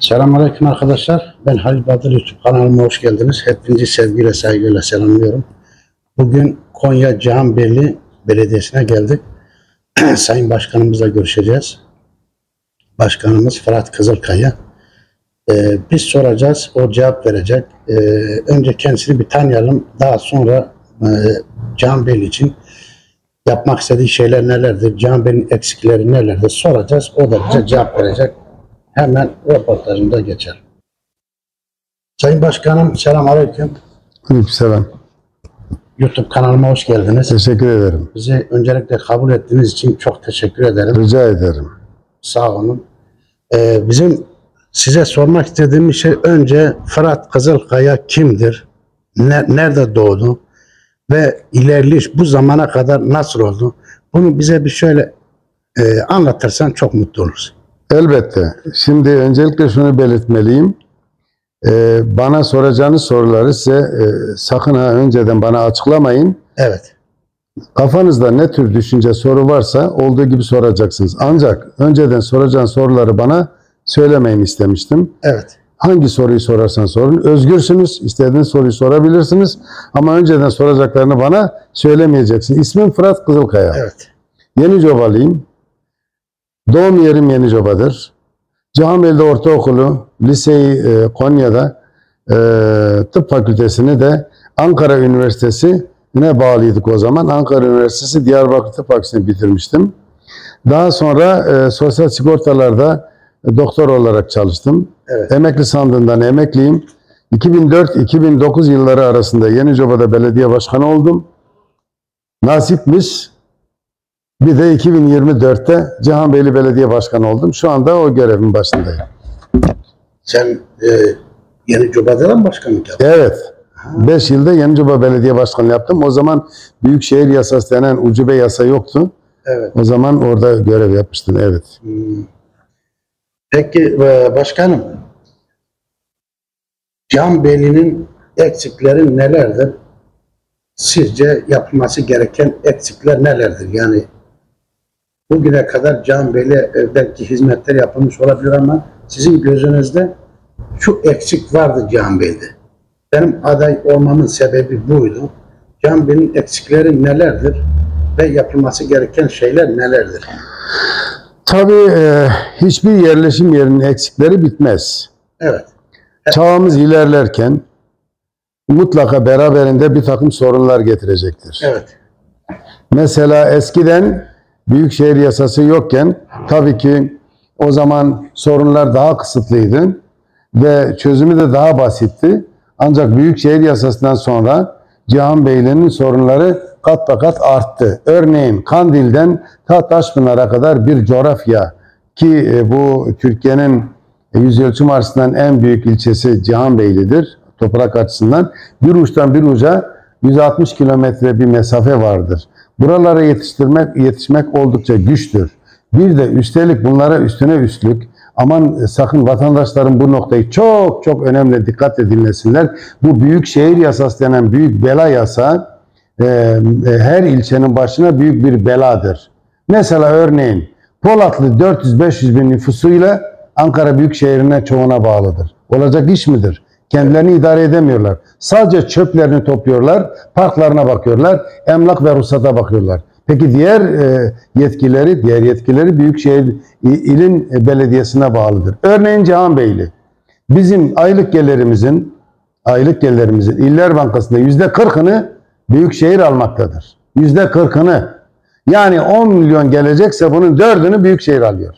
Selamünaleyküm arkadaşlar. Ben Halil Bahadır, YouTube kanalıma hoş geldiniz. Hepinizi sevgiyle, saygıyla selamlıyorum. Bugün Konya Cihanbeyli Belediyesi'ne geldik. Sayın Başkanımızla görüşeceğiz. Başkanımız Fırat Kızılkaya. Biz soracağız, o cevap verecek. Önce kendisini bir tanıyalım. Daha sonra Cihanbeyli için yapmak istediği şeyler nelerdir? Cihanbeyli'nin eksikleri nelerdir? Soracağız. O da bize cevap verecek. Hemen röportajımıza geçelim. Sayın Başkanım, selamünaleyküm. Selam. YouTube kanalıma hoş geldiniz. Teşekkür ederim. Bizi öncelikle kabul ettiğiniz için çok teşekkür ederim. Rica ederim. Sağ olun. Bizim size sormak istediğimiz şey, önce Fırat Kızılkaya kimdir? Nerede doğdu? Ve ilerleyiş bu zamana kadar nasıl oldu? Bunu bize bir şöyle anlatırsan çok mutlu oluruz. Elbette. Şimdi öncelikle şunu belirtmeliyim. Bana soracağınız soruları size sakın ha önceden bana açıklamayın. Evet. Kafanızda ne tür düşünce, soru varsa olduğu gibi soracaksınız. Ancak önceden soracağınız soruları bana söylemeyin istemiştim. Evet. Hangi soruyu sorarsan sorun. Özgürsünüz. İstediğiniz soruyu sorabilirsiniz. Ama önceden soracaklarını bana söylemeyeceksiniz. İsmim Fırat Kızılkaya. Evet. Yenicobalıyım. Doğum yerim Yenicoba'dır. Cihanbeyli'de ortaokulu, liseyi Konya'da, tıp fakültesini de Ankara Üniversitesi'ne bağlıydık o zaman. Ankara Üniversitesi Diyarbakır Tıp Fakültesini bitirmiştim. Daha sonra sosyal sigortalarda doktor olarak çalıştım. Evet. Emekli sandığından emekliyim. 2004-2009 yılları arasında Yenicoba'da belediye başkanı oldum. Nasipmiş. Bir de 2024'te Cihanbeyli Belediye Başkanı oldum. Şu anda o görevin başındayım. Sen Yenicoba'da mı başkanlık yaptın? Evet. 5 yılda Yenicoba Belediye Başkanı yaptım. O zaman Büyükşehir Yasası denen ucube yasa yoktu. Evet. O zaman orada görev yapmıştım. Evet. Peki başkanım, Cihanbeyli'nin eksikleri nelerdir? Sizce yapılması gereken eksikler nelerdir? Yani bugüne kadar Cihanbeyli belki hizmetler yapılmış olabilir ama sizin gözünüzde şu eksik vardı Cihanbeyli'de. Benim aday olmamın sebebi buydu. Cihanbeyli'nin eksikleri nelerdir ve yapılması gereken şeyler nelerdir? Tabii hiçbir yerleşim yerinin eksikleri bitmez. Evet. Çağımız ilerlerken mutlaka beraberinde bir takım sorunlar getirecektir. Evet. Mesela eskiden Büyükşehir Yasası yokken tabii ki o zaman sorunlar daha kısıtlıydı ve çözümü de daha basitti. Ancak Büyükşehir Yasası'ndan sonra Cihanbeyli'nin sorunları kat be kat arttı. Örneğin Kandil'den ta Taşpınar'a kadar bir coğrafya ki bu Türkiye'nin yüzölçüm açısından en büyük ilçesi Cihanbeyli'dir. Toprak açısından bir uçtan bir uca 160 kilometre bir mesafe vardır. Buralara yetişmek oldukça güçtür. Bir de üstelik bunlara üstüne üstlük, aman sakın vatandaşların bu noktayı çok çok önemli dikkatle dinlesinler. Bu Büyükşehir Yasası denen büyük bela yasa her ilçenin başına büyük bir beladır. Mesela örneğin Polatlı 400-500 bin nüfusuyla Ankara Büyükşehir'ine çoğuna bağlıdır. Olacak iş midir? Kendilerini idare edemiyorlar. Sadece çöplerini topluyorlar, parklarına bakıyorlar, emlak ve ruhsata bakıyorlar. Peki diğer yetkileri Büyükşehir ilin belediyesine bağlıdır. Örneğin Cihanbeyli. Bizim aylık gelirimizin İller Bankası'nda %40'ını Büyükşehir almaktadır. %40'ını. Yani 10 milyon gelecekse bunun 4'ünü Büyükşehir alıyor.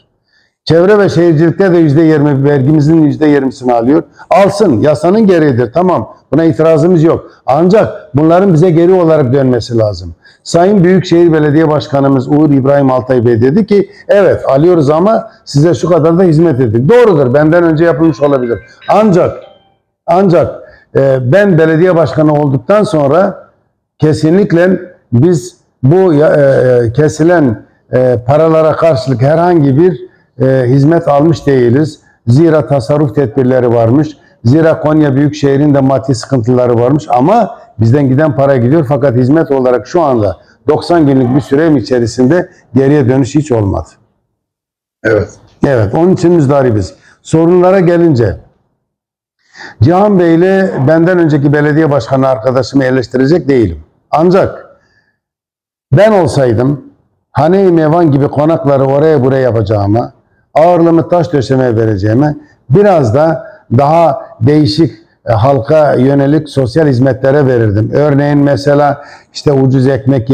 Çevre ve Şehircilik'te de %20, vergimizin %20'sini alıyor. Alsın, yasanın gereğidir, tamam. Buna itirazımız yok. Ancak bunların bize geri olarak dönmesi lazım. Sayın Büyükşehir Belediye Başkanımız Uğur İbrahim Altay Bey dedi ki, evet alıyoruz ama size şu kadar da hizmet ettik. Doğrudur, benden önce yapılmış olabilir. Ancak ben belediye başkanı olduktan sonra kesinlikle biz bu kesilen paralara karşılık herhangi bir hizmet almış değiliz. Zira tasarruf tedbirleri varmış. Zira Konya Büyükşehir'in de maddi sıkıntıları varmış ama bizden giden para gidiyor. Fakat hizmet olarak şu anda 90 günlük bir süre içerisinde geriye dönüş hiç olmadı. Evet. Evet, onun için müzdaribiz. sorunlara gelince, Cihan Bey ile benden önceki belediye başkanı arkadaşımı eleştirecek değilim. Ancak ben olsaydım Hane-i Mevan gibi konakları oraya buraya yapacağıma, ağırlığımı taş döşemeye vereceğime, biraz da daha değişik halka yönelik sosyal hizmetlere verirdim. Örneğin mesela işte ucuz ekmek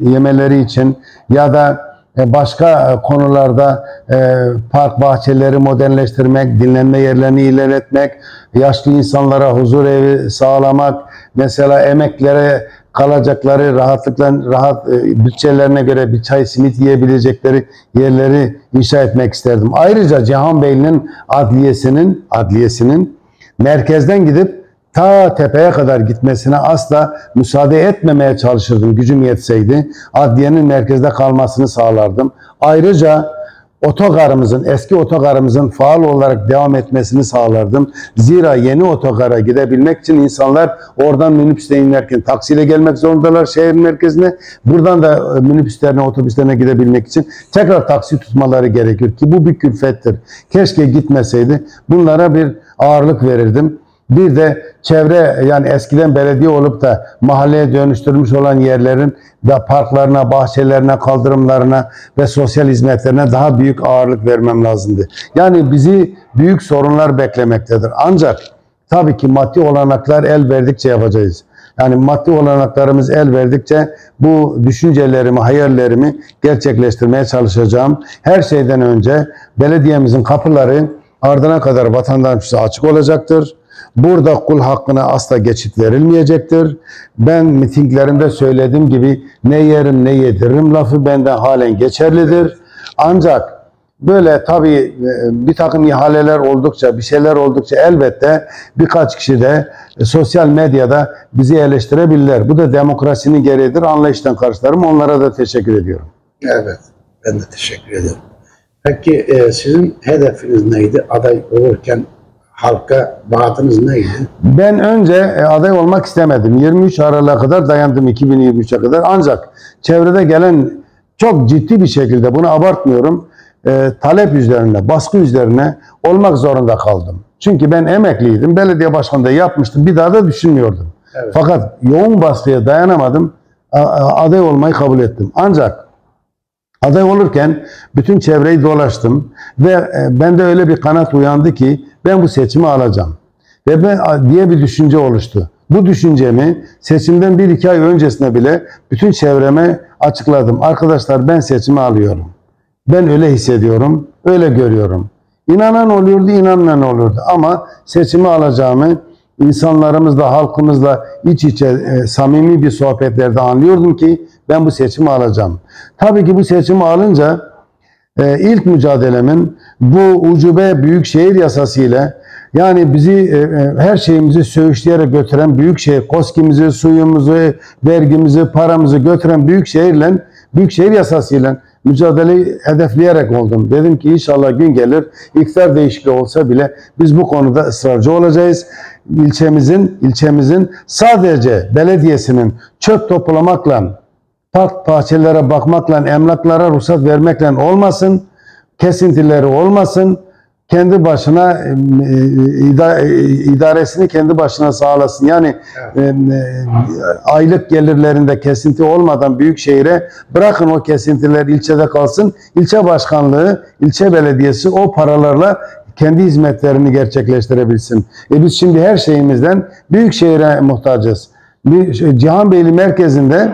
yemeleri için ya da başka konularda park bahçeleri modernleştirmek, dinlenme yerlerini ilerletmek, yaşlı insanlara huzur evi sağlamak, mesela emeklere kalacakları rahat bütçelerine göre bir çay simit yiyebilecekleri yerleri inşa etmek isterdim. Ayrıca Cihan Beyli'nin adliyesinin merkezden gidip ta tepeye kadar gitmesine asla müsaade etmemeye çalışırdım gücüm yetseydi. Adliyenin merkezde kalmasını sağlardım. Ayrıca eski otogarımızın faal olarak devam etmesini sağlardım. Zira yeni otogara gidebilmek için insanlar oradan minibüste inerken taksiyle gelmek zorundalar şehir merkezine. Buradan da minibüslerine, otobüslerine gidebilmek için tekrar taksi tutmaları gerekir ki bu bir külfettir. Keşke gitmeseydi. Bunlara bir ağırlık verirdim. Bir de çevre, yani eskiden belediye olup da mahalleye dönüştürmüş olan yerlerin ve parklarına, bahçelerine, kaldırımlarına ve sosyal hizmetlerine daha büyük ağırlık vermem lazımdı. Yani bizi büyük sorunlar beklemektedir. Ancak tabii ki maddi olanaklar el verdikçe yapacağız. Yani maddi olanaklarımız el verdikçe bu düşüncelerimi, hayallerimi gerçekleştirmeye çalışacağım. Her şeyden önce belediyemizin kapıları ardına kadar vatandaşımıza açık olacaktır. Burada kul hakkına asla geçit verilmeyecektir. Ben mitinglerimde söylediğim gibi ne yerim ne yediririm lafı benden halen geçerlidir. Ancak böyle tabii bir takım ihaleler oldukça, bir şeyler oldukça elbette birkaç kişi de sosyal medyada bizi eleştirebilirler. Bu da demokrasinin gereğidir. Anlayıştan karşılarım. Onlara da teşekkür ediyorum. Evet, ben de teşekkür ederim. Peki sizin hedefiniz neydi? Aday olurken halka vaadiniz neydi? Ben önce aday olmak istemedim. 23 Aralık'a kadar dayandım, 2023'e kadar. Ancak çevrede gelen çok ciddi bir şekilde, bunu abartmıyorum, talep üzerine, baskı üzerine olmak zorunda kaldım. Çünkü ben emekliydim, belediye başkanlığı yapmıştım, bir daha da düşünmüyordum. Evet. Fakat yoğun baskıya dayanamadım, aday olmayı kabul ettim. Ancak aday olurken bütün çevreyi dolaştım ve bende öyle bir kanat uyandı ki ben bu seçimi alacağım. Ve diye bir düşünce oluştu. Bu düşüncemi seçimden 1-2 ay öncesine bile bütün çevreme açıkladım. Arkadaşlar, ben seçimi alıyorum. Ben öyle hissediyorum, öyle görüyorum. İnanan oluyordu, inanmayan oluyordu. Ama seçimi alacağımı insanlarımızla, halkımızla iç içe samimi bir sohbetlerde anlıyordum ki ben bu seçimi alacağım. Tabii ki bu seçimi alınca ilk mücadelemin bu ucube büyükşehir yasası ile, yani bizi her şeyimizi söğüşleyerek götüren büyükşehir, KOSGİ'mizi, suyumuzu, vergimizi, paramızı götüren büyükşehir yasasıyla mücadeleyi hedefleyerek oldum. Dedim ki inşallah gün gelir, iktidar değişikliği olsa bile biz bu konuda ısrarcı olacağız. İlçemizin sadece belediyesinin çöp toplamakla, park bahçelere bakmakla, emlaklara ruhsat vermekle olmasın, kesintileri olmasın, kendi başına idaresini kendi başına sağlasın. Yani aylık gelirlerinde kesinti olmadan büyükşehire bırakın, o kesintiler ilçede kalsın. İlçe başkanlığı, ilçe belediyesi o paralarla kendi hizmetlerini gerçekleştirebilsin. Biz şimdi her şeyimizden büyükşehire muhtacız. Cihanbeyli merkezinde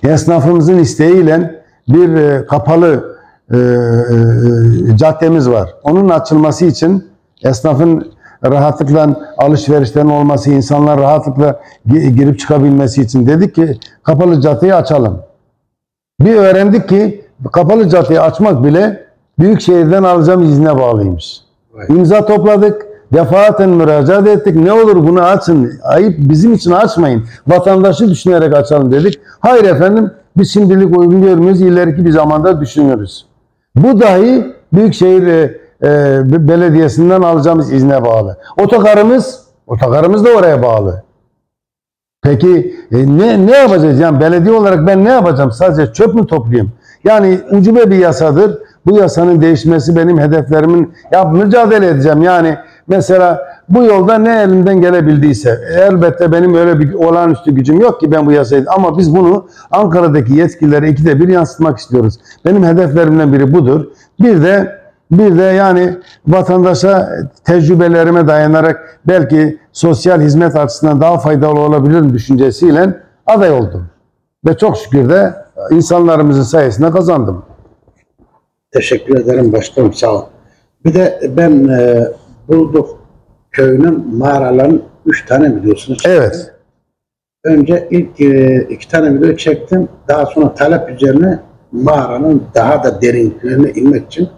esnafımızın isteğiyle bir kapalı caddemiz var. Onun açılması için esnafın rahatlıkla alışverişlerin olması, insanlar rahatlıkla girip çıkabilmesi için dedik ki kapalı caddeyi açalım. Bir öğrendik ki kapalı caddeyi açmak bile Büyükşehir'den alacağım izne bağlıymış. İmza topladık, defaten müracaat ettik. Ne olur bunu açın, ayıp bizim için açmayın, vatandaşı düşünerek açalım dedik. Hayır efendim, biz şimdilik uygun görmüyoruz, ileriki bir zamanda düşünürüz. Bu dahi Büyükşehir Belediyesi'nden alacağımız izne bağlı. Otogarımız da oraya bağlı. Peki ne yapacağız? Yani belediye olarak ben ne yapacağım? Sadece çöp mü toplayayım? Yani ucube bir yasadır. Bu yasanın değişmesi benim hedeflerimin, ya mücadele edeceğim. Yani mesela bu yolda ne elimden gelebildiyse, elbette benim öyle bir olağanüstü gücüm yok ki ben bu yasayı, ama biz bunu Ankara'daki yetkililere 2'de 1 yansıtmak istiyoruz. Benim hedeflerimden biri budur. Bir de yani vatandaşa tecrübelerime dayanarak belki sosyal hizmet açısından daha faydalı olabilirim düşüncesiyle aday oldum. Ve çok şükür de insanlarımızın sayesinde kazandım. Teşekkür ederim başkanım, sağ ol. Bir de ben Bulduk köyünün mağaraların 3 tane videosunu çektim. Evet. Önce ilk 2 tane video çektim. Daha sonra talep üzerine mağaranın daha da derinliklerine inmek için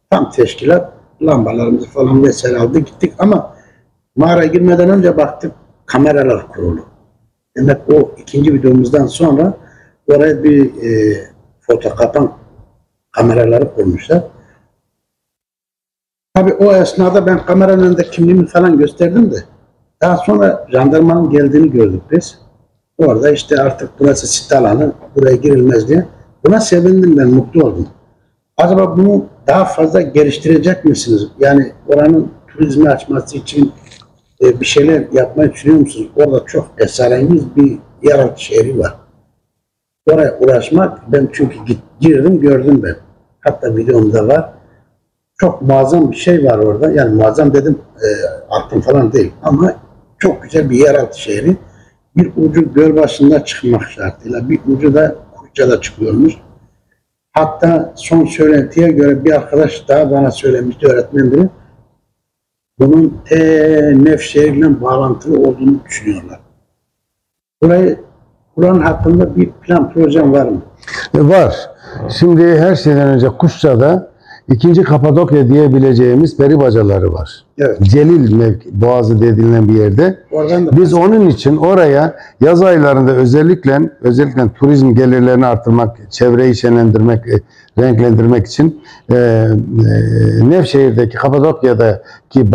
tam teşkilat lambalarımızı falan vesaire aldı gittik, ama mağaraya girmeden önce baktık kameralar kurulu. Demek o ikinci videomuzdan sonra oraya bir foto kapan kameraları kurmuşlar. Tabii o esnada ben kameranın önünde kimliğimi falan gösterdim de daha sonra jandarmanın geldiğini gördük biz. Orada işte artık burası sit alanı, buraya girilmez diye. Buna sevindim, ben mutlu oldum. Acaba bunu daha fazla geliştirecek misiniz? Yani oranın turizmi açması için bir şeyler yapmayı düşünüyor musunuz? Orada çok esrarengiz bir yeraltı şehri var. Oraya uğraşmak, ben çünkü girdim gördüm ben. Hatta videomda var. Çok muazzam bir şey var orada. Yani muazzam dedim altın falan değil, ama çok güzel bir yeraltı şehri. Bir ucu Gölbaşı'nda çıkmak şartıyla, bir ucu da Kuşça'da çıkıyormuş. Hatta son söylentiye göre bir arkadaş daha bana söylemişti, öğretmen biri. Bunun Nevşehir'le bağlantılı olduğunu düşünüyorlar. Buranın hakkında bir plan, projem var mı? Var. Şimdi her şeyden önce Kuşça'da 2. Kapadokya diyebileceğimiz peri bacaları var. Evet. Celil Boğazı dediğilen bir yerde. Biz onun için oraya yaz aylarında özellikle turizm gelirlerini artırmak, çevreyi şenlendirmek, renklendirmek için Nevşehir'deki, Kapadokya'daki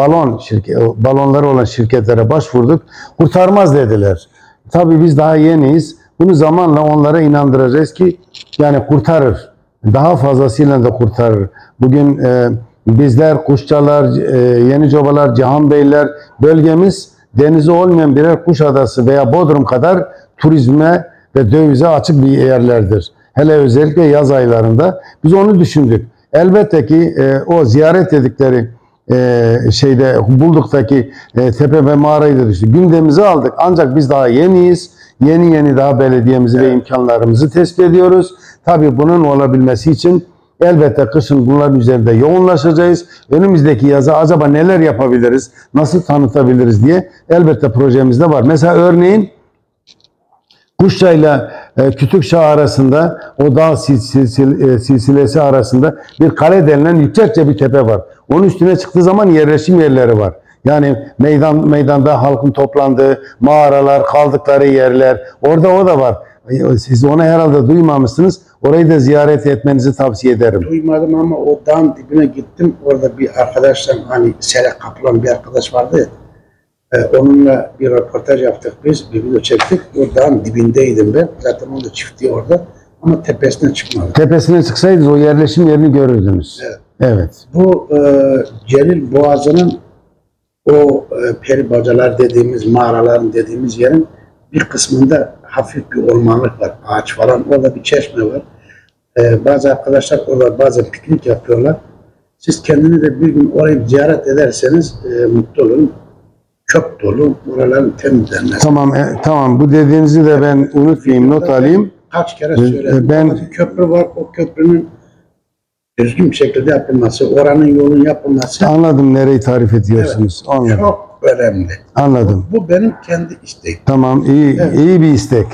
balonları olan şirketlere başvurduk. Kurtarmaz dediler. Tabii biz daha yeniyiz. Bunu zamanla onlara inandıracağız ki yani kurtarır. Daha fazlasıyla da kurtarır. Bugün bizler, Kuşçalar, Yenicobalar, Cihanbeyler, bölgemiz denizi olmayan birer Kuşadası veya Bodrum kadar turizme ve dövize açık bir yerlerdir. Hele özellikle yaz aylarında. Biz onu düşündük. Elbette ki o ziyaret dedikleri Bulduk'taki tepe ve mağarayı da düşündük. Gündemimize aldık. Ancak biz daha yeniyiz. Yeni daha belediyemizi ve imkanlarımızı tespit ediyoruz. Tabii bunun olabilmesi için elbette kışın bunların üzerinde yoğunlaşacağız. Önümüzdeki yaza acaba neler yapabiliriz, nasıl tanıtabiliriz diye elbette projemizde var. Mesela örneğin Kuşça ile Kütükçay arasında, o dağ silsilesi arasında bir kale denilen yüksekçe bir tepe var. Onun üstüne çıktığı zaman yerleşim yerleri var. Yani meydanda halkın toplandığı mağaralar, kaldıkları yerler, orada o da var. Siz onu herhalde duymamışsınız. Orayı da ziyaret etmenizi tavsiye ederim. Duymadım, ama o dağın dibine gittim. Orada bir arkadaşla, hani Sele Kaplan bir arkadaş vardı ya, onunla bir röportaj yaptık biz, bir video çektik. O dağın dibindeydim ben. Zaten onun da çiftliği orada, ama tepesine çıkmadım. Tepesine çıksaydınız o yerleşim yerini görürdünüz. Evet. Bu Celil Boğazı'nın o peri bacalar dediğimiz, mağaraların dediğimiz yerin bir kısmında hafif bir ormanlık var, ağaç falan. Orada bir çeşme var. Bazı arkadaşlar orada bazen piknik yapıyorlar. Siz kendini de bir gün orayı ziyaret ederseniz mutlu olun. Çöp dolu, oraların temizlenmesi. Tamam. Bu dediğinizi de ben unutmayayım, not alayım. Kaç kere söyledim. Bir köprü var, o köprünün düzgün bir şekilde yapılması, oranın yolun yapılması. Anladım nereyi tarif ediyorsunuz. Evet, anladım. Çok önemli. Anladım. Bu benim kendi isteğim. Tamam, iyi bir istek.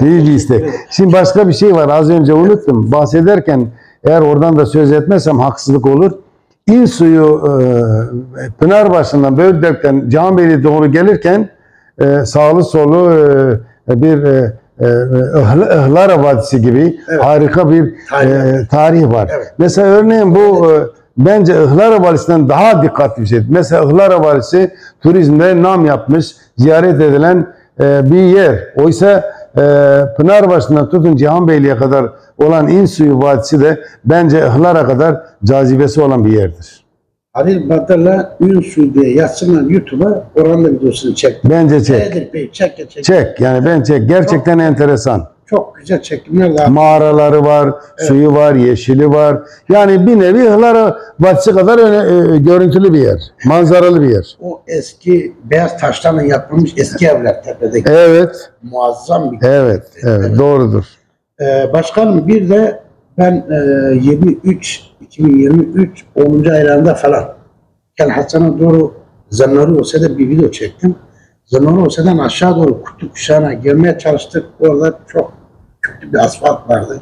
İyi bir istek. Şimdi başka bir şey var, az önce unuttum. Bahsederken eğer oradan da söz etmezsem haksızlık olur. İnsu'yu Pınarbaşı'ndan, Böğürdek'ten Cihanbeyli'ye doğru gelirken sağlı solu bir Ihlara Vadisi gibi harika bir tarih var. Evet. Mesela örneğin bu bence Ihlara Vadisi'nden daha dikkatli bir şey. Mesela Ihlara Vadisi turizmde nam yapmış, ziyaret edilen bir yer. Oysa Pınarbaşı'ndan tutun Cihanbeyli'ye kadar olan İnsuyu Vadisi de bence Ihlar'a kadar cazibesi olan bir yerdir. Halil Badır'la Ünsu diye yazsınlar YouTube'a, oranın da videosunu çek. Bence çek. Edip Bey çek. Çek. Yani ben çek. Gerçekten enteresan. Çok güzel çekimler var. Mağaraları var, suyu var, yeşili var. Yani bir nevi Ihlar Vadisi kadar görüntülü bir yer. Manzaralı bir yer. O eski beyaz taşlarla yapılmış eski evler tepedeki. Evet. Muazzam bir Evet. Doğrudur. Başkanım bir de ben 2023 10. aylarında falan Kel Hasan'a doğru Zanları Olsa'da bir video çektim. Zanları Olsa'dan aşağı doğru Kutu Kuşağı'na gelmeye çalıştık. Orada çok kötü bir asfalt vardı.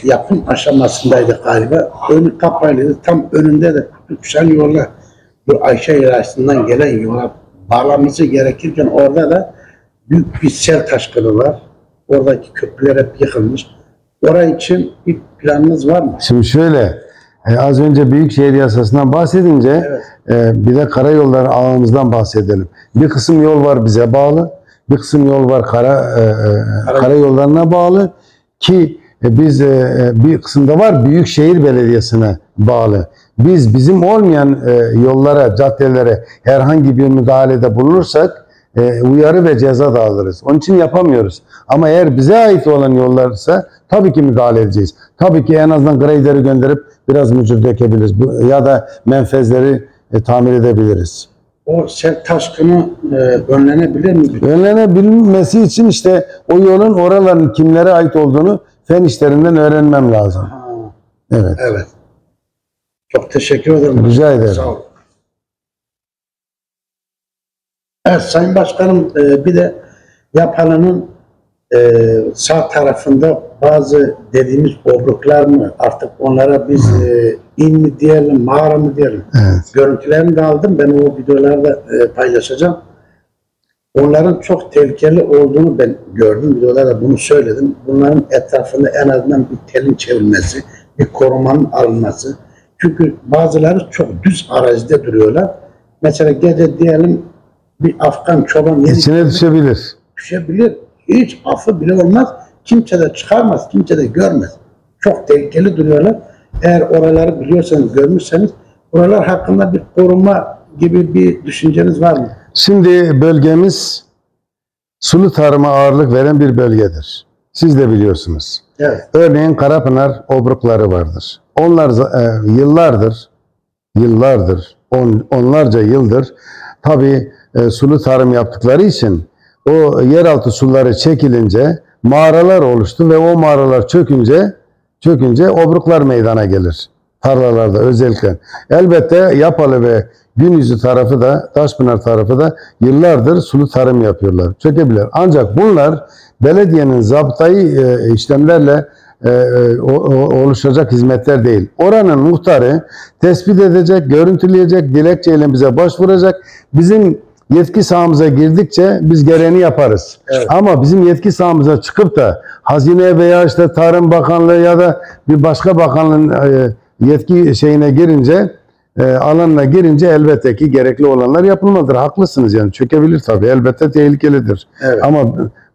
Yapım aşamasındaydı galiba. Önü kapalıydı. Tam önünde de Kutu Kuşağı'nın yola, bu Ayşe Yaylası'ndan gelen yola bağlaması gerekirken orada da büyük bir sel taşkını var. Oradaki köprüler hep yıkılmış. Orası için bir planınız var mı? Şimdi şöyle, az önce Büyükşehir Yasası'ndan bahsedince bir de karayolları ağımızdan bahsedelim. Bir kısım yol var bize bağlı, bir kısım yol var karayollarına bağlı ki biz bir kısımda var Büyükşehir Belediyesi'ne bağlı. Bizim olmayan yollara, caddelere herhangi bir müdahalede bulunursak uyarı ve ceza da alırız. Onun için yapamıyoruz. Ama eğer bize ait olan yollarsa tabii ki müdahale edeceğiz. Tabii ki en azından grader'i gönderip biraz mücür dökebiliriz. Ya da menfezleri tamir edebiliriz. O sel taşkını önlenebilir mi? Önlenebilmesi için işte o yolun oraların kimlere ait olduğunu fen işlerinden öğrenmem lazım. Evet. Çok teşekkür ederim. Rica ederim. Sağ olun. Evet Sayın Başkanım, bir de Yapalı'nın sağ tarafında bazı dediğimiz obruklar mı, artık onlara biz in mi diyelim, mağara mı diyelim, görüntülerini de aldım, ben o videolarda paylaşacağım. Onların çok tehlikeli olduğunu ben gördüm, videolarda bunu söyledim. Bunların etrafında en azından bir telin çevrilmesi, bir korumanın alınması. Çünkü bazıları çok düz arazide duruyorlar. Mesela gece diyelim bir Afgan çoban İçine düşebilir. Hiç affı bile olmaz. Kimse de çıkarmaz, kimse de görmez. Çok tehlikeli duruyorlar. Eğer oraları biliyorsanız, görmüşseniz oralar hakkında bir koruma gibi bir düşünceniz var mı? Şimdi bölgemiz sulu tarıma ağırlık veren bir bölgedir. Siz de biliyorsunuz. Evet. Örneğin Karapınar obrukları vardır. Onlar onlarca yıldır tabii sulu tarım yaptıkları için o yeraltı suları çekilince mağaralar oluştu ve o mağaralar çökünce obruklar meydana gelir. Tarlalarda özellikle. Elbette Yapalı ve Günyüzü tarafı da, Taşpınar tarafı da yıllardır sulu tarım yapıyorlar. Çökebilir. Ancak bunlar belediyenin zabıtayı işlemlerle oluşacak hizmetler değil. Oranın muhtarı tespit edecek, görüntüleyecek, dilekçeyle bize başvuracak. Bizim yetki sahamıza girdikçe biz gereğini yaparız. Evet. Ama bizim yetki sahamıza çıkıp da Hazine veya işte Tarım Bakanlığı ya da bir başka bakanlığın yetki şeyine girince, alanına girince elbette ki gerekli olanlar yapılmalıdır. Haklısınız yani. Çökebilir tabii. Elbette tehlikelidir. Evet. Ama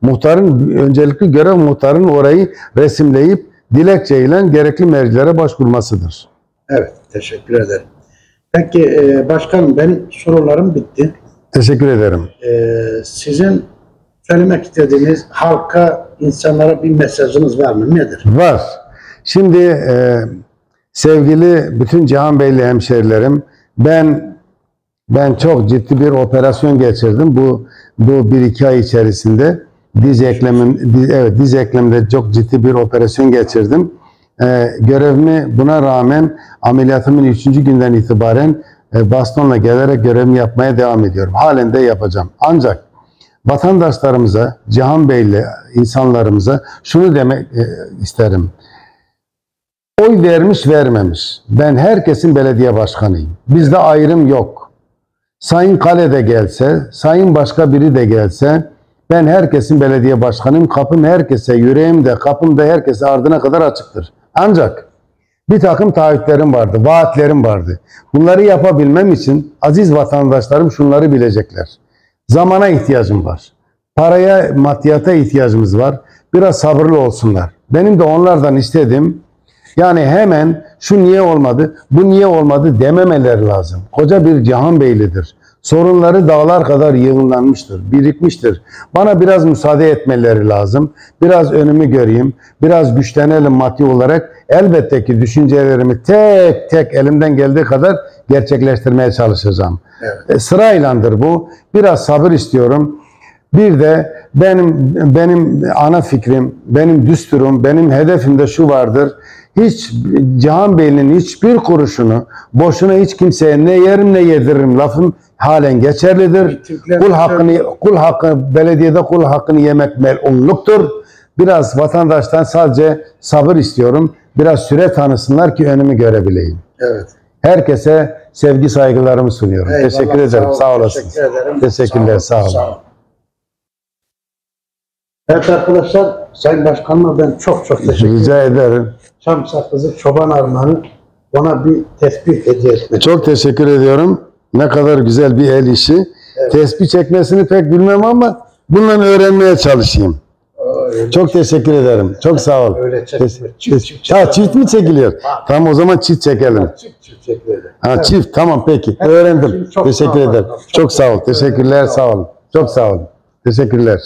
muhtarın öncelikli görev muhtarın orayı resimleyip dilekçeyle gerekli mercilere başvurmasıdır. Evet. Teşekkür ederim. Peki başkanım, benim sorularım bitti. Teşekkür ederim. Sizin söylemek istediğiniz halka, insanlara bir mesajınız var mı? Nedir? Var. Şimdi sevgili bütün Cihanbeyli hemşerilerim, ben çok ciddi bir operasyon geçirdim. Bu 1-2 ay içerisinde diz eklemde çok ciddi bir operasyon geçirdim. Görevimi buna rağmen ameliyatımın 3. günden itibaren bastonla gelerek görevimi yapmaya devam ediyorum. Halen de yapacağım. Ancak vatandaşlarımıza, Cihanbeyli insanlarımıza şunu demek isterim. Oy vermiş vermemiş. Ben herkesin belediye başkanıyım. Bizde ayrım yok. Sayın Kale de gelse, sayın başka biri de gelse ben herkesin belediye başkanıyım. Kapım herkese, yüreğim de, kapım da herkese ardına kadar açıktır. Ancak bir takım taahhütlerim vardı, vaatlerim vardı. Bunları yapabilmem için aziz vatandaşlarım şunları bilecekler. Zamana ihtiyacım var. Paraya, maddiyata ihtiyacımız var. Biraz sabırlı olsunlar. Benim de onlardan istediğim, yani hemen şu niye olmadı, bu niye olmadı dememeleri lazım. Koca bir Cihanbeyli'dir. Sorunları dağlar kadar yığınlanmıştır, birikmiştir. Bana biraz müsaade etmeleri lazım. Biraz önümü göreyim, biraz güçlenelim maddi olarak. Elbette ki düşüncelerimi tek tek elimden geldiği kadar gerçekleştirmeye çalışacağım. Evet. Sıraylandır bu. Biraz sabır istiyorum. Bir de benim ana fikrim, benim düsturum, benim hedefim de şu vardır. Hiç Cihanbeyli'nin hiçbir kuruşunu boşuna hiç kimseye ne yerim ne yediririm lafım halen geçerlidir. Kul hakkı belediyede kul hakkını yemek melunluktur. Biraz vatandaştan sadece sabır istiyorum. Biraz süre tanısınlar ki önümü görebileyim. Evet. Herkese sevgi saygılarımı sunuyorum. Eyvallah, teşekkür ederim. Sağ olasın. Teşekkür ederim. Teşekkürler. Sağ olun. Evet arkadaşlar, Sayın Başkanıma ben çok teşekkür ederim. Rica ederim. Çam sakızı çoban armağanı, ona bir tespih hediye etmek. Çok teşekkür ediyorum. Ne kadar güzel bir el işi. Evet. Tespih çekmesini pek bilmem ama bundan öğrenmeye çalışayım. Öyle Çok teşekkür ederim. Çok sağ ol. Öyle çekmiyor. Çift mi çekiliyor? Tamam, o zaman çift çekelim. Çift çekilir. Ha, çift, tamam, peki. Evet, Öğrendim. şimdi çok Teşekkür sağ olun. ederim. Çok sağ ol. Teşekkürler, sağ olun. Çok sağ olun. Teşekkürler.